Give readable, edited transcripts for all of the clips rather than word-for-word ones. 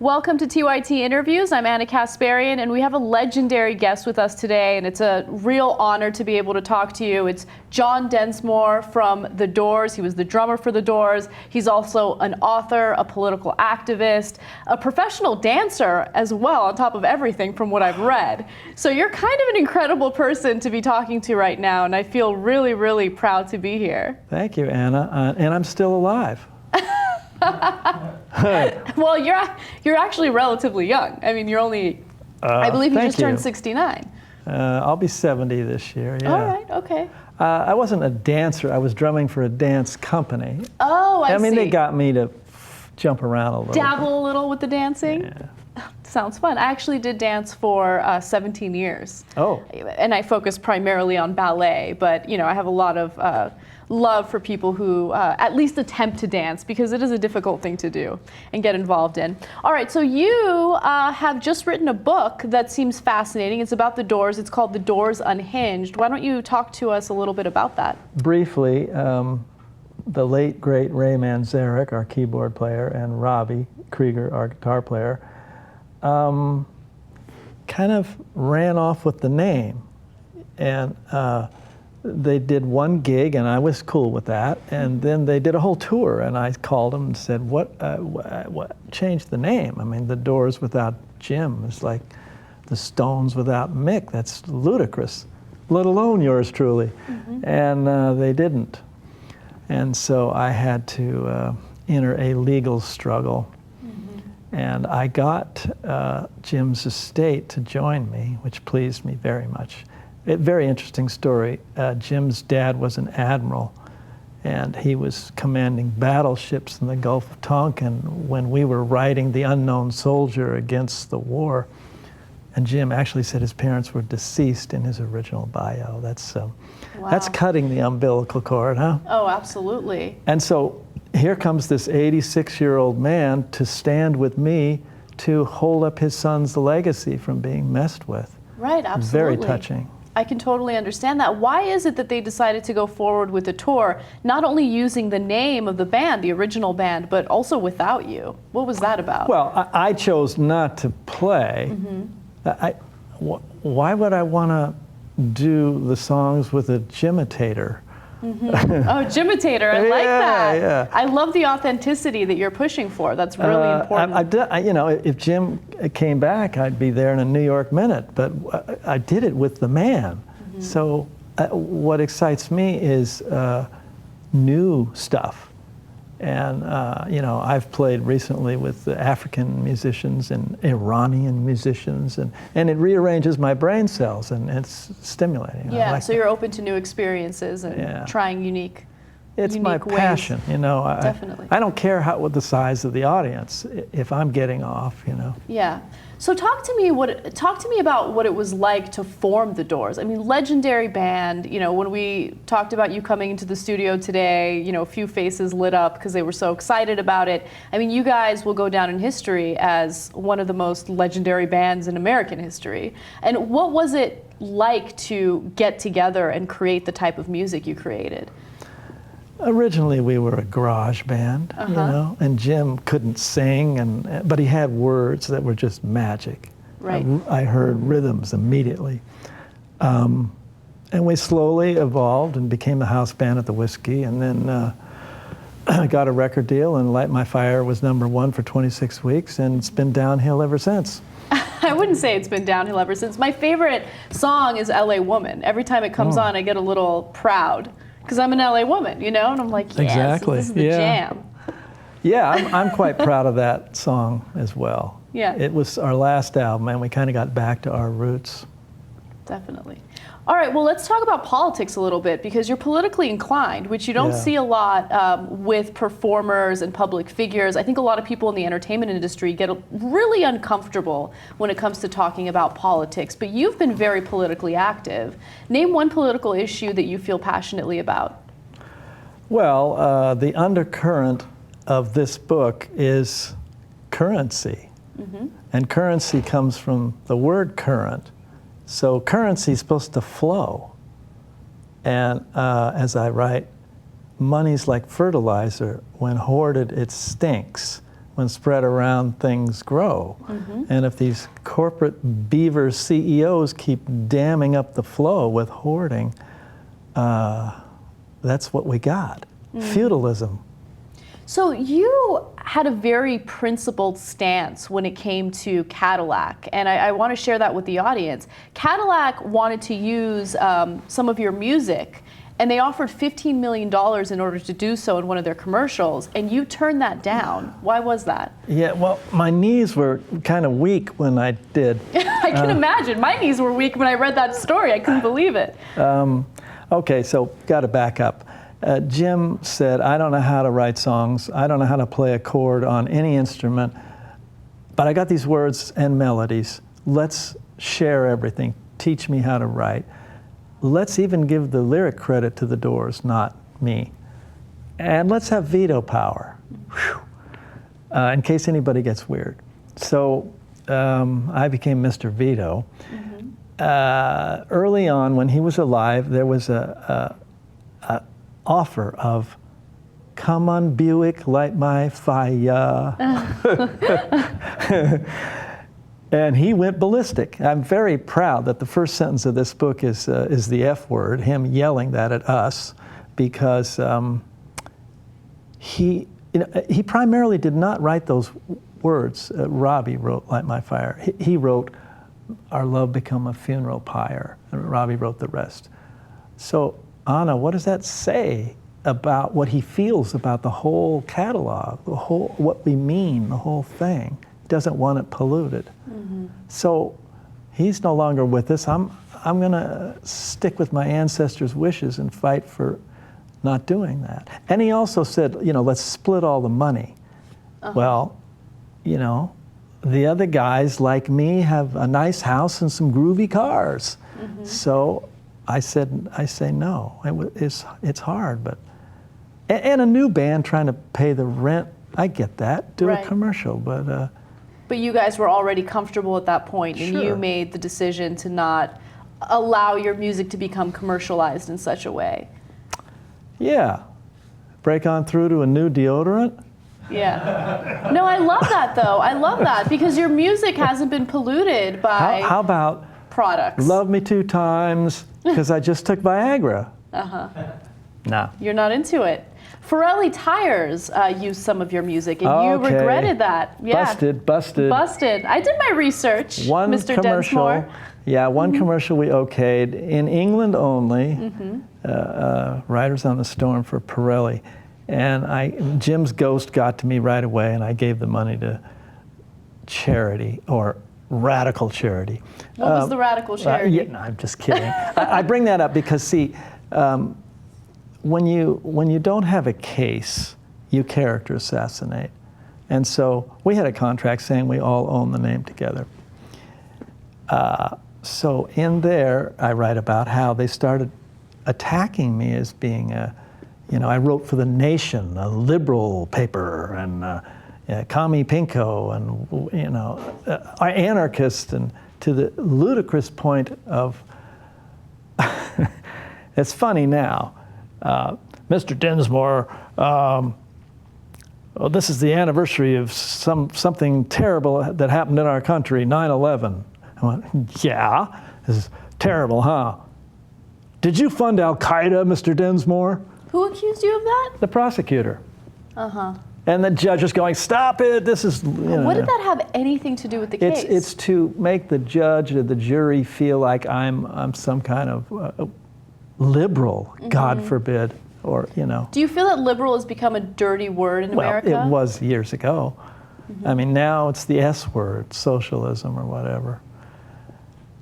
Welcome to TYT Interviews. I'm Ana Kasparian, and we have a legendary guest with us today, and it's a real honor to be able to talk to you. It's John Densmore from The Doors. He was the drummer for The Doors. He's also an author, a political activist, a professional dancer as well, on top of everything from what I've read. So you're kind of an incredible person to be talking to right now, and I feel really, really proud to be here. Thank you, Anna, and I'm still alive. Well, you're actually relatively young. I mean, you're only, I believe you just turned 69. I'll be 70 this year, yeah. All right, okay. I wasn't a dancer. I was drumming for a dance company. Oh, I see. I mean, they got me to jump around a little. Dabble a little with the dancing? Yeah. Sounds fun. I actually did dance for 17 years. Oh. And I focused primarily on ballet, but you know, I have a lot of love for people who at least attempt to dance, because it is a difficult thing to do and get involved in. All right, so you have just written a book that seems fascinating. It's about the Doors. It's called The Doors Unhinged. Why don't you talk to us a little bit about that? Briefly, the late, great Ray Manzarek, our keyboard player, and Robbie Krieger, our guitar player, kind of ran off with the name. And they did one gig, and I was cool with that. And then they did a whole tour, and I called them and said, what changed the name? I mean, the Doors without Jim is like the Stones without Mick. That's ludicrous, let alone yours truly. Mm-hmm. And they didn't. And so I had to enter a legal struggle. Mm-hmm. And I got Jim's estate to join me, which pleased me very much. Very interesting story. Jim's dad was an admiral, and he was commanding battleships in the Gulf of Tonkin when we were writing The Unknown Soldier against the war. And Jim actually said his parents were deceased in his original bio. That's cutting the umbilical cord, huh? Oh, absolutely. And so here comes this 86-year-old man to stand with me to hold up his son's legacy from being messed with. Right, absolutely. Very touching. I can totally understand that. Why is it that they decided to go forward with the tour, not only using the name of the band, the original band, but also without you? What was that about? Well, I chose not to play. Mm-hmm. Why would I want to do the songs with a Jimitator? Mm-hmm. Oh, Jimitator, I like that. Yeah. I love the authenticity that you're pushing for. That's really important. You know, if Jim came back, I'd be there in a New York minute, but I did it with the man. Mm-hmm. So what excites me is new stuff. And, you know, I've played recently with African musicians and Iranian musicians, and it rearranges my brain cells, and it's stimulating. Yeah, like so that. You're open to new experiences and trying unique It's my passion, ways. You know. Definitely. I don't care what the size of the audience, if I'm getting off, you know. Yeah. So talk to me about what it was like to form The Doors. I mean, legendary band. You know, when we talked about you coming into the studio today, you know, a few faces lit up because they were so excited about it. I mean, you guys will go down in history as one of the most legendary bands in American history. And what was it like to get together and create the type of music you created? Originally, we were a garage band, you know, and Jim couldn't sing, but he had words that were just magic. Right. I heard rhythms immediately. And we slowly evolved and became the house band at the Whiskey, and then got a record deal, and Light My Fire was #1 for 26 weeks, and it's been downhill ever since. I wouldn't say it's been downhill ever since. My favorite song is LA Woman. Every time it comes on, I get a little proud. Because I'm an LA woman, you know, and I'm like, yes, exactly. This is the jam. Yeah, I'm quite proud of that song as well. Yeah. It was our last album, and we kind of got back to our roots. Definitely. All right, well, let's talk about politics a little bit, because you're politically inclined, which you don't see a lot with performers and public figures. I think a lot of people in the entertainment industry get really uncomfortable when it comes to talking about politics, but you've been very politically active. Name one political issue that you feel passionately about. Well, the undercurrent of this book is currency. Mm-hmm. And currency comes from the word current. So currency is supposed to flow. And as I write, money's like fertilizer. When hoarded, it stinks. when spread around, things grow. And if these corporate beaver CEOs keep damming up the flow with hoarding, that's what we got. Feudalism. So you had a very principled stance when it came to Cadillac, and I want to share that with the audience. Cadillac wanted to use some of your music, and they offered $15 million in order to do so in one of their commercials, and you turned that down. Why was that? Yeah, well, my knees were kind of weak when I did. I can imagine. My knees were weak when I read that story. I couldn't believe it. Okay, so got to back up. Jim said, I don't know how to write songs. I don't know how to play a chord on any instrument, but I got these words and melodies. Let's share everything. Teach me how to write. Let's even give the lyric credit to the Doors, not me. And let's have veto power, in case anybody gets weird. So I became Mr. Veto. Early on, when he was alive, there was a offer of, come on Buick, light my fire. And he went ballistic. I'm very proud that the first sentence of this book is the F word, him yelling that at us, because he primarily did not write those words. Robbie wrote Light My Fire. He wrote, our love become a funeral pyre. And Robbie wrote the rest. So Ana, what does that say about what he feels about the whole catalog, the whole, what we mean, the whole thing? He doesn't want it polluted. So he's no longer with us. I'm going to stick with my ancestors' wishes and fight for not doing that. And he also said, let's split all the money. Well, the other guys like me have a nice house and some groovy cars. So I say no. It's hard, but and a new band trying to pay the rent. I get that. Do a commercial, but. But you guys were already comfortable at that point, and you made the decision to not allow your music to become commercialized in such a way. Yeah, break on through to a new deodorant. Yeah. No, I love that though. I love that because your music hasn't been polluted by. How about products? Love Me 2 times because I just took Viagra. No. You're not into it. Pirelli tires used some of your music, and you regretted that. Yeah. Busted. I did my research, Mr. Densmore. Yeah, one commercial we okayed in England only. Riders on the Storm for Pirelli, and Jim's ghost got to me right away, and I gave the money to charity or radical charity. What was the radical charity? No, I'm just kidding. I bring that up because see. When you don't have a case, you character assassinate. And so we had a contract saying we all own the name together. So in there, I write about how they started attacking me as being I wrote for The Nation, a liberal paper, and Kami Pinko, and anarchist, and to the ludicrous point of, it's funny now. Mr. Densmore, this is the anniversary of something terrible that happened in our country, 9/11. I went, yeah, this is terrible, huh? Did you fund Al-Qaeda, Mr. Densmore? Who accused you of that? The prosecutor. And the judge is going, stop it, this is, What did that have anything to do with the case? It's to make the judge or the jury feel like I'm some kind of liberal, God forbid, or Do you feel that liberal has become a dirty word in America? Well, it was years ago. I mean, now it's the S word, socialism or whatever.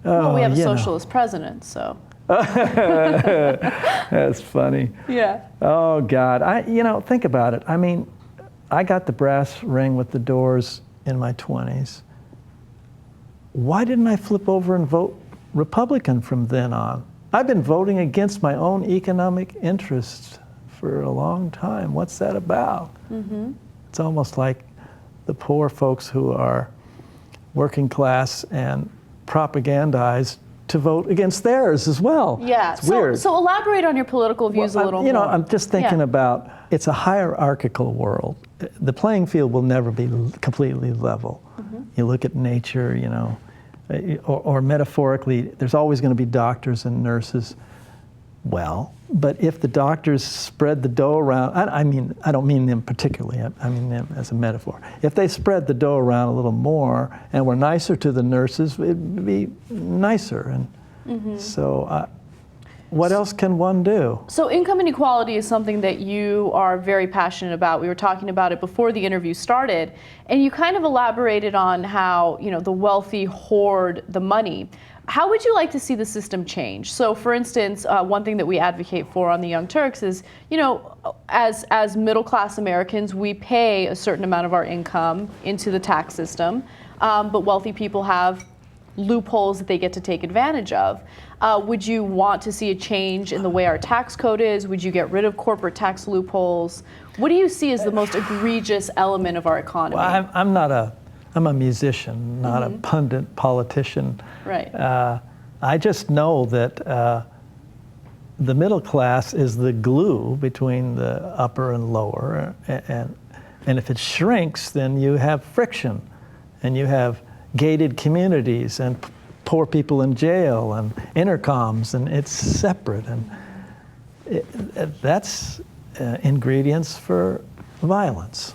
Well, we have a socialist president, so. That's funny. Yeah. Oh God, think about it. I mean, I got the brass ring with the Doors in my 20s. Why didn't I flip over and vote Republican from then on? I've been voting against my own economic interests for a long time. What's that about? It's almost like the poor folks who are working class and propagandized to vote against theirs as well. Yeah. It's weird. So elaborate on your political views a little You know, more. I'm just thinking Yeah. about, it's a hierarchical world. The playing field will never be completely level. You look at nature, you know, or metaphorically, there's always going to be doctors and nurses. Well, but if the doctors spread the dough around, I mean, I don't mean them particularly, I mean them as a metaphor. If they spread the dough around a little more and were nicer to the nurses, it'd be nicer. And so what else can one do? So income inequality is something that you are very passionate about. We were talking about it before the interview started, and you kind of elaborated on how, you know, the wealthy hoard the money. How would you like to see the system change? So, for instance, one thing that we advocate for on the Young Turks is, you know, as middle-class Americans, we pay a certain amount of our income into the tax system, but wealthy people have loopholes that they get to take advantage of. Would you want to see a change in the way our tax code is? Would you get rid of corporate tax loopholes? What do you see as the most egregious element of our economy? Well, I'm a musician, not a pundit politician. Right. I just know that the middle class is the glue between the upper and lower, and if it shrinks, then you have friction, and you have gated communities and poor people in jail and intercoms, and it's separate, and that's ingredients for violence.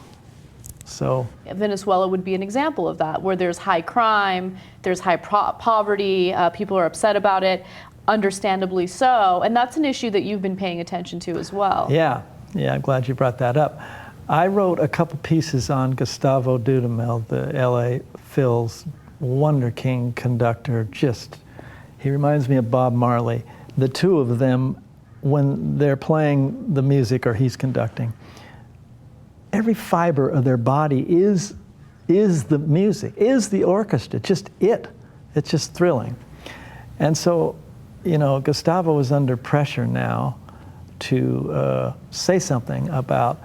So Venezuela would be an example of that, where there's high crime, there's high poverty, people are upset about it, understandably so, and that's an issue that you've been paying attention to as well. Yeah, I'm glad you brought that up. I wrote a couple pieces on Gustavo Dudamel, the LA Phil's Wonder King conductor. He reminds me of Bob Marley. The two of them, when they're playing the music or he's conducting, every fiber of their body is the music, is the orchestra, it's just thrilling. And so, you know, Gustavo is under pressure now to say something about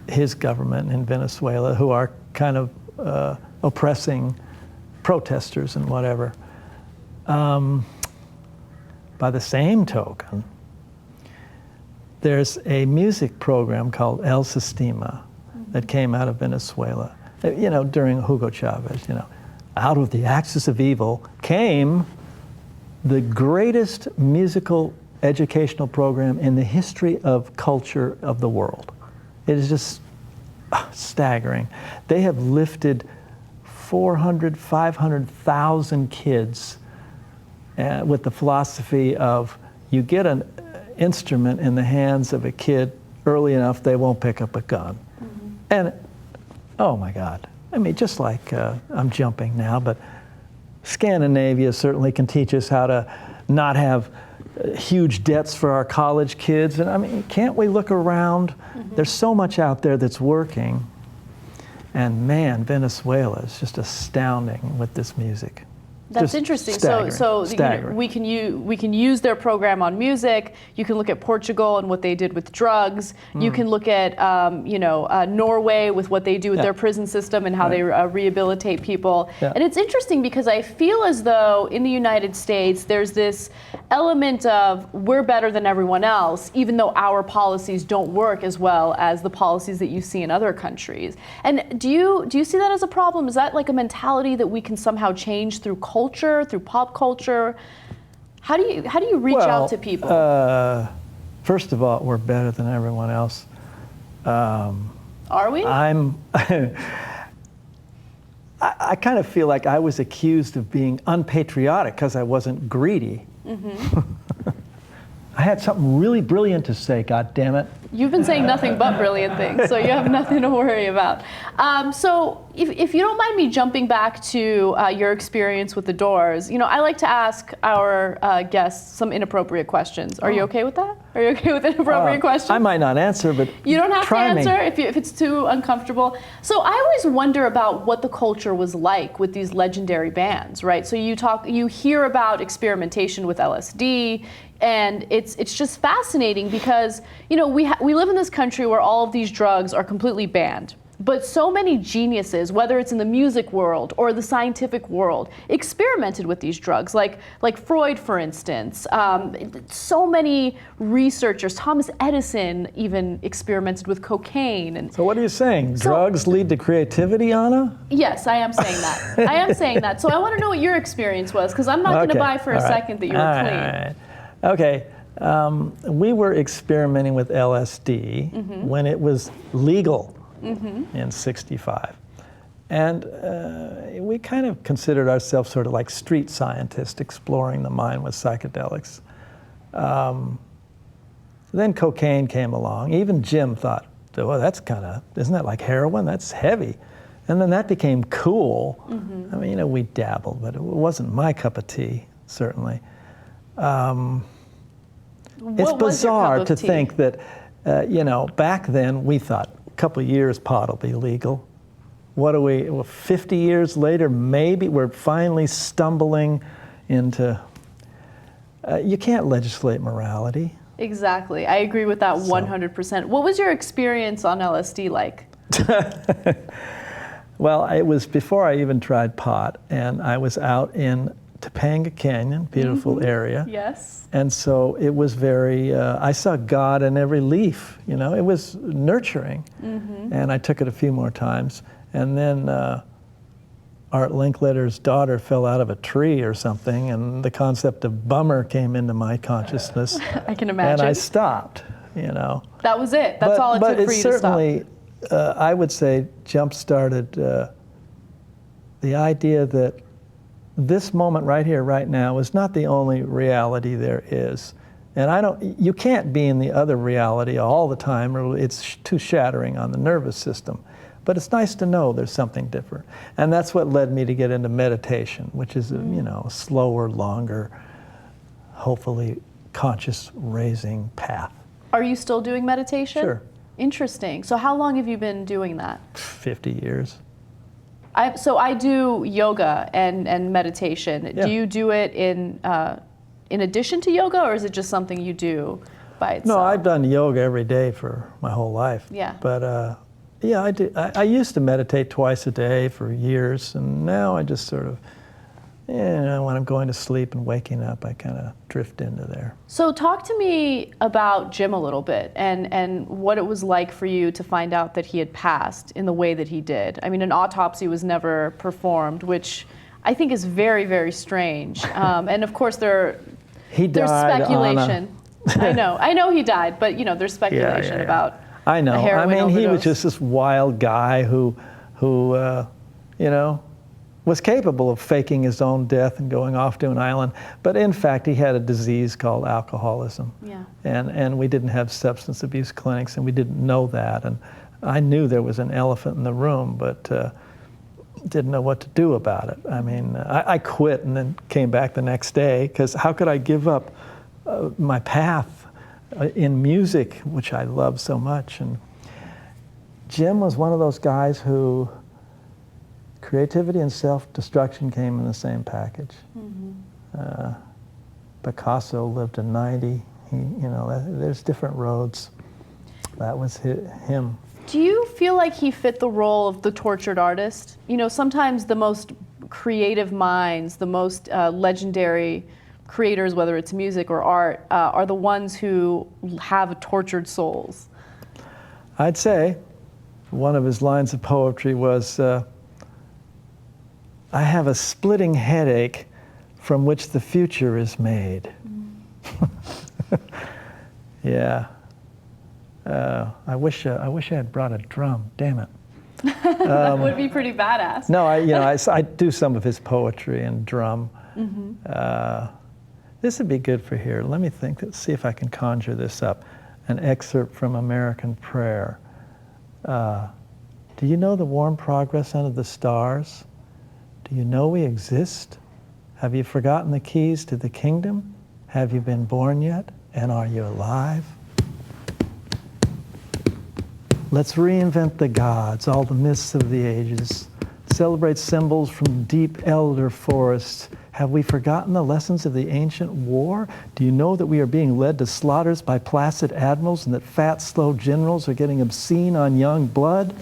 his government in Venezuela, who are kind of oppressing protesters and whatever. By the same token, there's a music program called El Sistema that came out of Venezuela, you know, during Hugo Chavez. You know, out of the axis of evil came the greatest musical educational program in the history of culture of the world. It is just staggering. They have lifted 500,000 kids with the philosophy of, you get an instrument in the hands of a kid early enough, they won't pick up a gun. And, oh my God, I mean, just like, I'm jumping now, but Scandinavia certainly can teach us how to not have huge debts for our college kids. And I mean, can't we look around? There's so much out there that's working. And man, Venezuela is just astounding with this music. That's Just interesting. staggering, So staggering. we can use their program on music. You can look at Portugal and what they did with drugs. You can look at Norway with what they do with their prison system and how they rehabilitate people. Yeah. And it's interesting because I feel as though in the United States there's this element of we're better than everyone else, even though our policies don't work as well as the policies that you see in other countries. And do you see that as a problem? Is that like a mentality that we can somehow change through culture, through pop culture? How do you reach out to people? First of all, we're better than everyone else. Are we? I kind of feel like I was accused of being unpatriotic because I wasn't greedy. I had something really brilliant to say, God damn it. You've been saying nothing but brilliant things, so you have nothing to worry about. So if you don't mind me jumping back to your experience with the Doors, you know, I like to ask our guests some inappropriate questions. Are you okay with that? Are you okay with inappropriate questions? I might not answer, but you don't have to try me. answer if it's too uncomfortable. So I always wonder about what the culture was like with these legendary bands, right? So you hear about experimentation with LSD, and it's just fascinating because, you know, we live in this country where all of these drugs are completely banned. But so many geniuses, whether it's in the music world or the scientific world, experimented with these drugs, like Freud, for instance. So many researchers, Thomas Edison even experimented with cocaine. And So what are you saying? Drugs lead to creativity, Anna? yes, I am saying that. I am saying that. So I want to know what your experience was, because I'm not going to buy for a second that you were clean. All right. Okay. We were experimenting with LSD when it was legal in '65. And we kind of considered ourselves sort of like street scientists exploring the mind with psychedelics. Then cocaine came along. Even Jim thought, well, that's kind of, isn't that like heroin? That's heavy. And then that became cool. I mean, we dabbled, but it wasn't my cup of tea, certainly. It's bizarre to think that, back then we thought a couple of years pot will be legal. What are we, 50 years later, maybe we're finally stumbling into, you can't legislate morality. Exactly. I agree with that 100%. What was your experience on LSD like? Well, it was before I even tried pot, and I was out in Topanga Canyon, beautiful area. Yes. And so it was very, I saw God in every leaf, it was nurturing. And I took it a few more times. And then Art Linkletter's daughter fell out of a tree or something, and the concept of bummer came into my consciousness. I can imagine. And I stopped, That was it. That's all it took for you to stop. But it certainly, I would say, jump-started the idea that this moment right here, right now, is not the only reality there is. And you can't be in the other reality all the time, or it's too shattering on the nervous system. But it's nice to know there's something different. And that's what led me to get into meditation, which is a slower, longer, hopefully conscious raising path. Are you still doing meditation? Sure. Interesting. So how long have you been doing that? 50 years. So I do yoga and meditation. Yeah. Do you do it in addition to yoga, or is it just something you do by itself? No, I've done yoga every day for my whole life. Yeah. But yeah, I do. I used to meditate twice a day for years, and now I just sort of, when I'm going to sleep and waking up, I kind of drift into there. So talk to me about Jim a little bit, and what it was like for you to find out that he had passed in the way that he did. I mean, an autopsy was never performed, which I think is very, very strange. And of course, there's speculation. I know he died, but there's speculation about. I know. A heroin he was overdose. just this wild guy who was capable of faking his own death and going off to an island. But in fact, he had a disease called alcoholism. Yeah. And we didn't have substance abuse clinics, and we didn't know that. And I knew there was an elephant in the room, but didn't know what to do about it. I mean, I quit and then came back the next day, because how could I give up my path in music, which I love so much? And Jim was one of those guys who creativity and self-destruction came in the same package. Picasso lived to 90. There's different roads. That was him. Do you feel like he fit the role of the tortured artist? Sometimes the most creative minds, the most legendary creators, whether it's music or art, are the ones who have tortured souls. I'd say one of his lines of poetry was, I have a splitting headache from which the future is made. Yeah. I wish I had brought a drum, damn it. That would be pretty badass. No, I do some of his poetry and drum. This would be good for here. Let me think, let's see if I can conjure this up. An excerpt from American Prayer. Do you know the warm progress under the stars? Do you know we exist? Have you forgotten the keys to the kingdom? Have you been born yet? And are you alive? Let's reinvent the gods, all the myths of the ages. Celebrate symbols from deep elder forests. Have we forgotten the lessons of the ancient war? Do you know that we are being led to slaughters by placid admirals, and that fat, slow generals are getting obscene on young blood?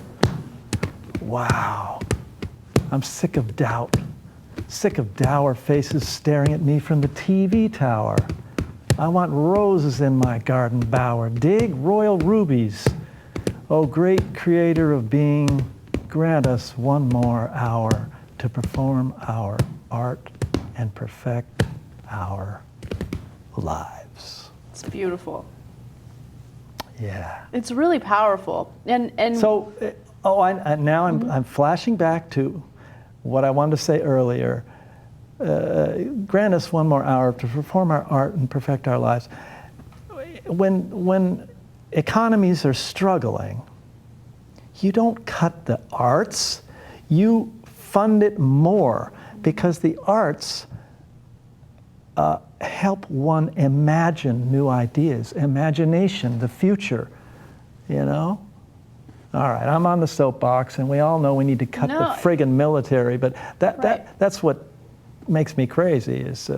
Wow. I'm sick of doubt. Sick of dour faces staring at me from the TV tower. I want roses in my garden bower. Dig royal rubies. Oh, great creator of being, grant us one more hour to perform our art and perfect our lives. It's beautiful. Yeah. It's really powerful. And So, I'm flashing back to what I wanted to say earlier. Grant us one more hour to perform our art and perfect our lives. When economies are struggling, you don't cut the arts, you fund it more, because the arts help one imagine new ideas, imagination, the future, you know? All right, I'm on the soapbox, and we all know we need to cut the friggin' military, but that's what makes me crazy is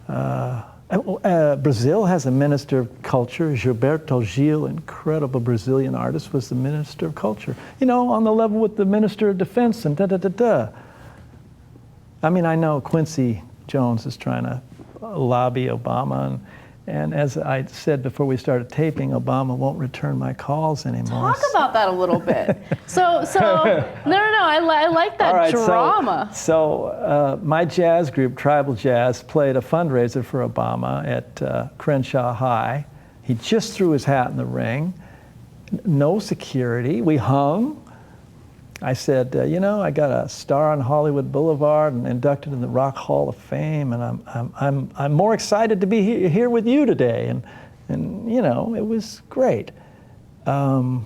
Brazil has a minister of culture. Gilberto Gil, incredible Brazilian artist, was the minister of culture. You know, on the level with the minister of defense and da-da-da-da. I mean, I know Quincy Jones is trying to lobby Obama, and as I said before we started taping, Obama won't return my calls anymore. Talk about that a little bit. So no, I like that drama. So my jazz group, Tribal Jazz, played a fundraiser for Obama at Crenshaw High. He just threw his hat in the ring. No security. We hung. I said, you know, I got a star on Hollywood Boulevard and inducted in the Rock Hall of Fame, and I'm more excited to be here with you today, and you know, it was great. Then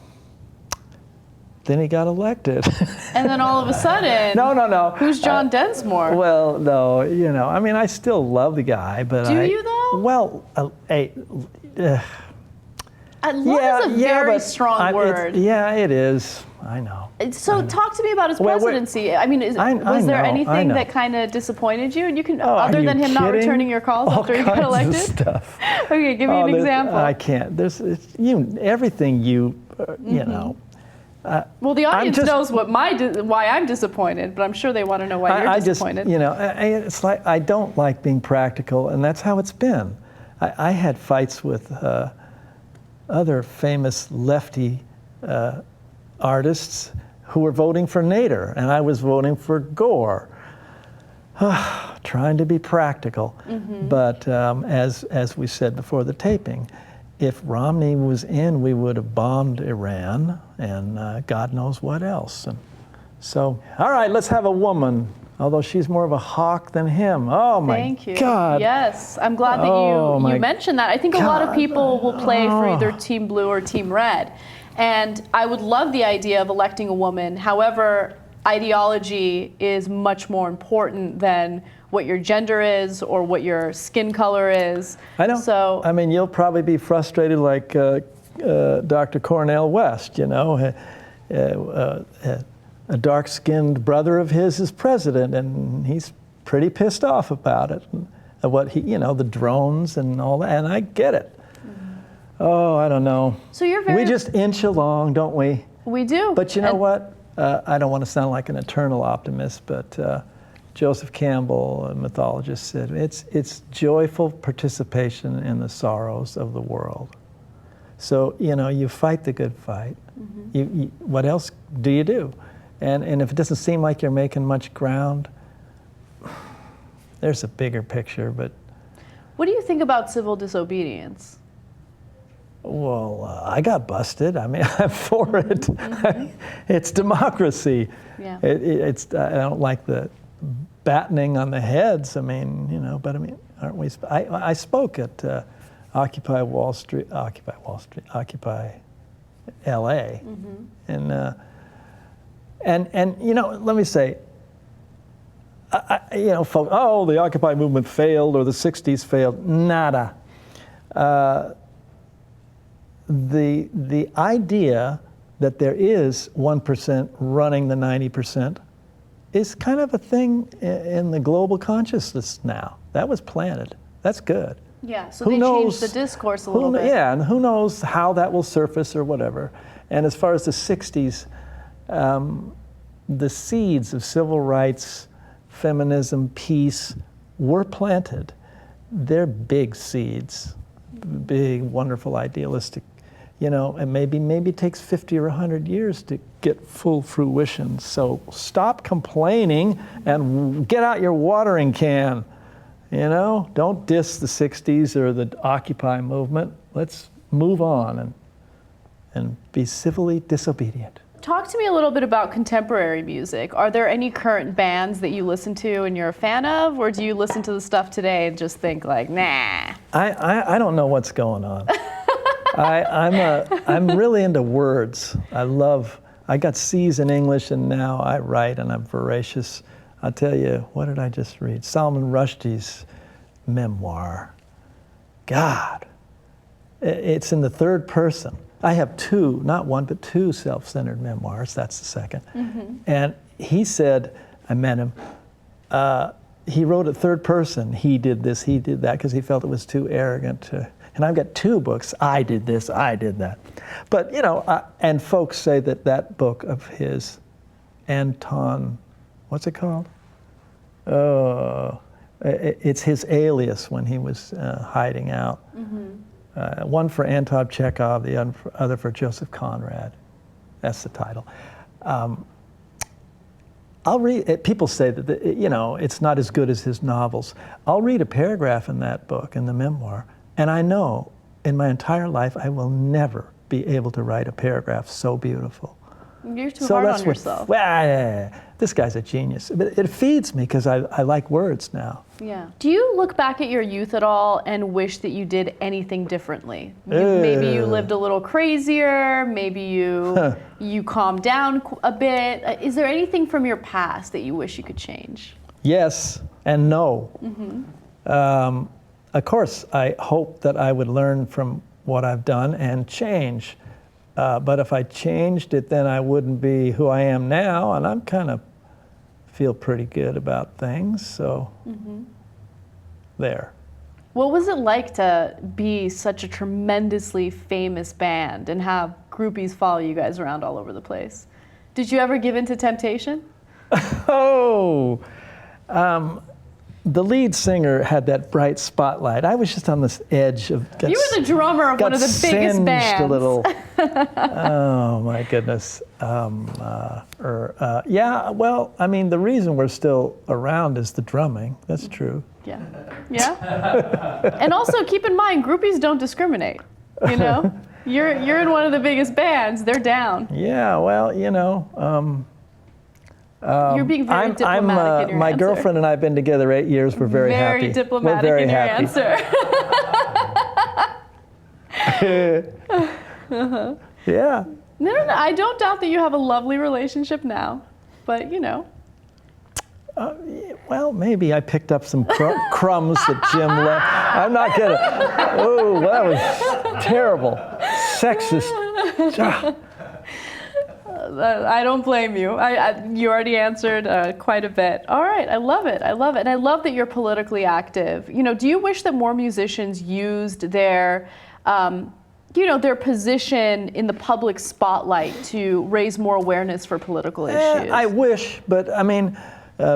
he got elected. And then all of a sudden, no. Who's John Densmore? Well, no, you know, I mean, I still love the guy, but do you though? Well, love is a very strong word. It is. I know. So talk to me about his presidency. I mean, was there anything that kind of disappointed you? And you can, other than him not returning your calls after he got elected? Of stuff. Okay, give me an example. I can't. Everything you know. Well, the audience knows why I'm disappointed, but I'm sure they want to know why you're disappointed. You know, it's like I don't like being practical, and that's how it's been. I had fights with other famous lefty artists who were voting for Nader, and I was voting for Gore. Trying to be practical. But as we said before the taping, if Romney was in, we would have bombed Iran and God knows what else. And so, all right, let's have a woman, although she's more of a hawk than him. Oh my Thank you. God. Yes, I'm glad that you mentioned that. I think a lot of people will play for either Team Blue or Team Red. And I would love the idea of electing a woman. However, ideology is much more important than what your gender is or what your skin color is. I know. So, I mean, you'll probably be frustrated like Dr. Cornel West, you know. A dark-skinned brother of his is president, and he's pretty pissed off about it. What he, you know, the drones and all that, and I get it. Oh, I don't know. So we just inch along, don't we? We do. But you know what? I don't want to sound like an eternal optimist, but Joseph Campbell, a mythologist, said it's joyful participation in the sorrows of the world. So, you know, you fight the good fight. What else do you do? And if it doesn't seem like you're making much ground, there's a bigger picture. But what do you think about civil disobedience? Well, I got busted. I mean, I'm for it. It's democracy. Yeah. I don't like the battening on the heads. I mean, you know, but I mean, aren't we? I spoke at Occupy LA, and you know, let me say, you know, folks, oh, the Occupy movement failed or the '60s failed. Nada. The idea that there is 1% running the 90% is kind of a thing in the global consciousness now. That was planted. That's good. Yeah, so they changed the discourse a little bit. Yeah, and who knows how that will surface or whatever. And as far as the 60s, the seeds of civil rights, feminism, peace were planted. They're big seeds, big, wonderful, idealistic, and maybe it takes 50 or 100 years to get full fruition. So stop complaining and get out your watering can. Don't diss the 60s or the Occupy movement. Let's move on and be civilly disobedient. Talk to me a little bit about contemporary music. Are there any current bands that you listen to and you're a fan of, or do you listen to the stuff today and just think like, nah? I don't know what's going on. I'm really into words. I got C's in English and now I write and I'm voracious. I'll tell you, what did I just read? Salman Rushdie's memoir. God, it's in the third person. I have two, not one, but two self-centered memoirs. That's the second. Mm-hmm. And he said, I met him, he wrote it third person. He did this, he did that, because he felt it was too arrogant. And I've got two books. I did this, I did that. But, and folks say that book of his, Anton, what's it called? It's his alias when he was hiding out. Mm-hmm. One for Anton Chekhov, the other for Joseph Conrad. That's the title. I'll read. People say that it's not as good as his novels. I'll read a paragraph in that book, in the memoir, and I know in my entire life I will never be able to write a paragraph so beautiful. You're too hard on yourself. This guy's a genius. But it feeds me because I like words now. Yeah. Do you look back at your youth at all and wish that you did anything differently? Maybe you lived a little crazier. Maybe you calmed down a bit. Is there anything from your past that you wish you could change? Yes and no. Mm-hmm. Of course, I hope that I would learn from what I've done and change. But if I changed it, then I wouldn't be who I am now, and I'm kind of feel pretty good about things, so there. What was it like to be such a tremendously famous band and have groupies follow you guys around all over the place? Did you ever give in to temptation? The lead singer had that bright spotlight. I was just on this edge of. You were the drummer of one of the biggest bands. A little. Oh my goodness. Yeah. Well, I mean, the reason we're still around is the drumming. That's true. Yeah. Yeah. And also keep in mind, groupies don't discriminate. You're in one of the biggest bands. They're down. Yeah. Well, you're being very diplomatic in your my answer. Girlfriend and I have been together 8 years. We're very happy. Very diplomatic We're very in your happy. answer. Yeah. No. I don't doubt that you have a lovely relationship now, but Well, maybe I picked up some crumbs that Jim left. I'm not kidding. Oh, that was terrible. Sexist. I don't blame you. You already answered quite a bit. All right, I love it. And I love that you're politically active. Do you wish that more musicians used their, their position in the public spotlight to raise more awareness for political issues? I wish, but I mean,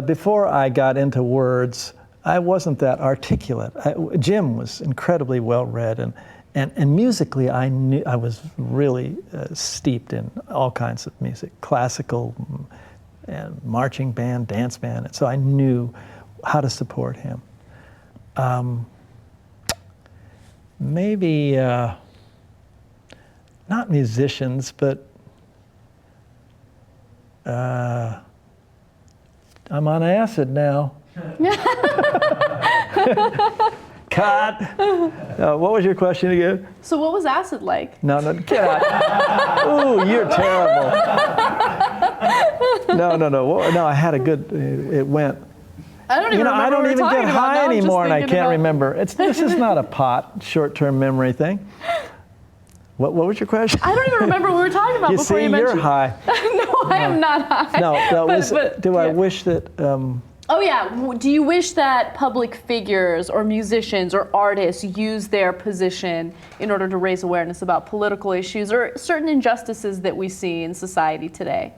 before I got into words, I wasn't that articulate. Jim was incredibly well-read, and musically, I knew I was really steeped in all kinds of music, classical, and marching band, dance band, and so I knew how to support him. Maybe not musicians, but I'm on acid now. Cut. What was your question again? So what was acid like? No, get out. Ooh, you're terrible. No, I had a good, it went. I don't even remember I don't what we even were get talking high about. anymore and I can't remember. This is not a short-term memory thing. What was your question? I don't even remember what we were talking about before you mentioned. You're high. No, I am not high. No, I wish that... Oh yeah, do you wish that public figures or musicians or artists use their position in order to raise awareness about political issues or certain injustices that we see in society today?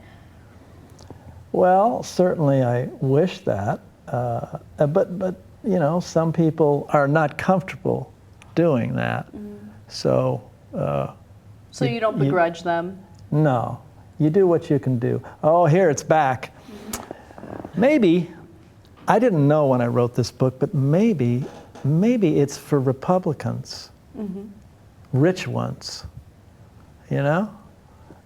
Well, certainly I wish that, but you know, some people are not comfortable doing that. So. So you don't begrudge them? No, you do what you can do. Oh, here it's back. Maybe, I didn't know when I wrote this book, but maybe it's for Republicans, rich ones, you know?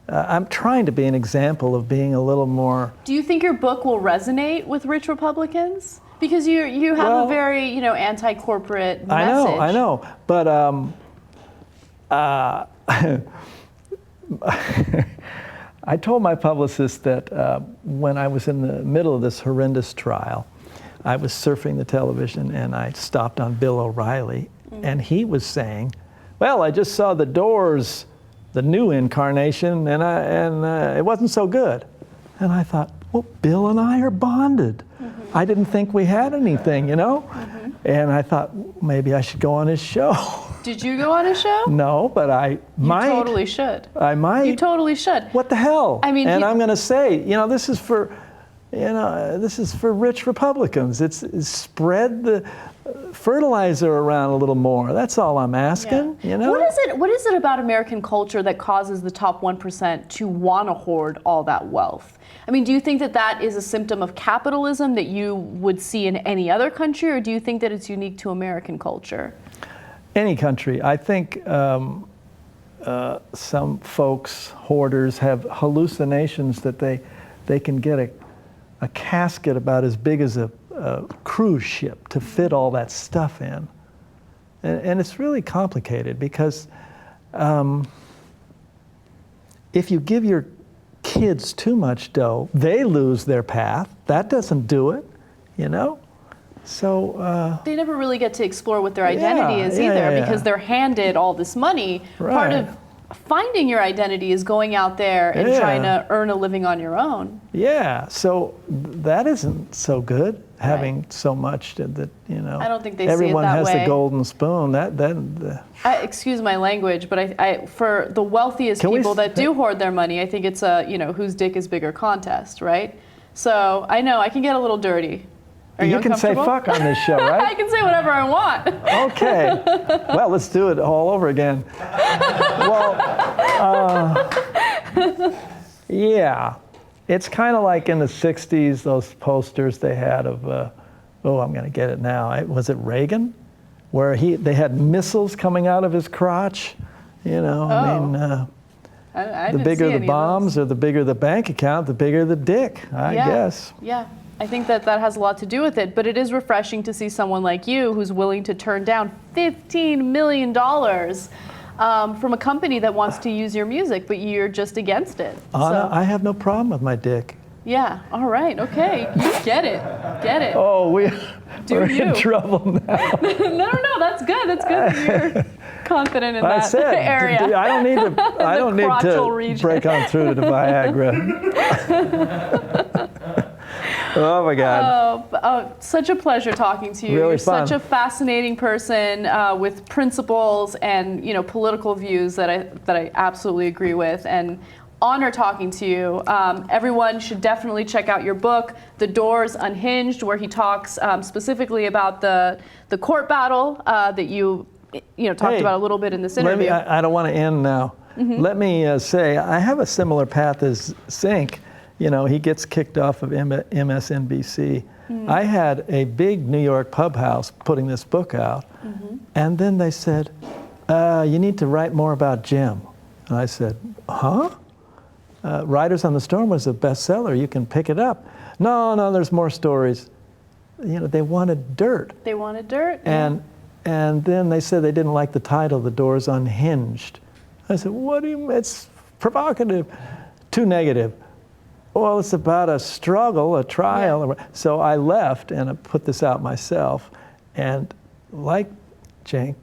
I'm trying to be an example of being a little more. Do you think your book will resonate with rich Republicans? Because you have a very, you know, anti-corporate message. I know, but I told my publicist that when I was in the middle of this horrendous trial, I was surfing the television and I stopped on Bill O'Reilly, and he was saying, well, I just saw the Doors, the new incarnation, and it wasn't so good. And I thought, well, Bill and I are bonded. I didn't think we had anything, you know? And I thought, maybe I should go on his show. Did you go on his show? No, but I might. You totally should. I might. You totally should. What the hell? I mean, and I'm going to say, you know, this is for rich Republicans. It's spread the fertilizer around a little more. That's all I'm asking. You know. What is it about American culture that causes the top 1% to want to hoard all that wealth? I mean, do you think that is a symptom of capitalism that you would see in any other country, or do you think that it's unique to American culture? Any country. I think some folks, hoarders, have hallucinations that they can get a casket about as big as a cruise ship to fit all that stuff in. And it's really complicated because if you give your kids too much dough, they lose their path. That doesn't do it, you know? So they never really get to explore what their identity is either, because they're handed all this money. Right. Part of finding your identity is going out there and trying to earn a living on your own. Yeah, so that isn't so good, having so much that, you know. I don't think they see it that way. Everyone has the golden spoon. Excuse my language, but I for the wealthiest people that do hoard their money, I think it's a, you know, whose dick is bigger contest, right? So I know I can get a little dirty. Are you can say fuck on this show, right? I can say whatever I want. Okay. Well, let's do it all over again. Well, yeah. It's kind of like in the 60s, those posters they had of, I'm going to get it now. Was it Reagan? Where they had missiles coming out of his crotch. You know, I mean, the bigger the bombs or the bigger the bank account, the bigger the dick, I guess. Yeah. I think that has a lot to do with it, but it is refreshing to see someone like you who's willing to turn down $15 million from a company that wants to use your music, but you're just against it. Ana, I have no problem with my dick. Yeah, all right, okay. You get it. Oh, we're in trouble now. No, that's good. That's good that you're confident in that area. I don't need to break on through to the Viagra. Oh my God. Such a pleasure talking to you. Really You're fun. such a fascinating person with principles and, you know, political views that I absolutely agree with, and honor talking to you. Everyone should definitely check out your book, The Doors Unhinged, where he talks specifically about the court battle that you talked about a little bit in this interview. I don't want to end now. Let me say, I have a similar path as Sink. You know, he gets kicked off of MSNBC. I had a big New York pub house putting this book out, and then they said, you need to write more about Jim. And I said, huh? Riders on the Storm was a bestseller. You can pick it up. No, there's more stories. You know, they wanted dirt. They wanted dirt. And then they said they didn't like the title, The Doors Unhinged. I said, what do you mean? It's provocative. Too negative. Well, it's about a struggle, a trial. Yeah. So I left and I put this out myself. And like Cenk,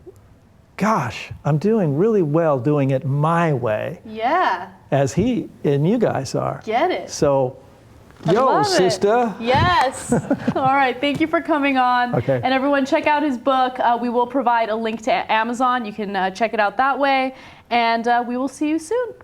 gosh, I'm doing really well doing it my way. Yeah. As he and you guys are. Get it. So, yo, sister. Yes. All right. Thank you for coming on. Okay. And everyone, check out his book. We will provide a link to Amazon. You can check it out that way. And we will see you soon.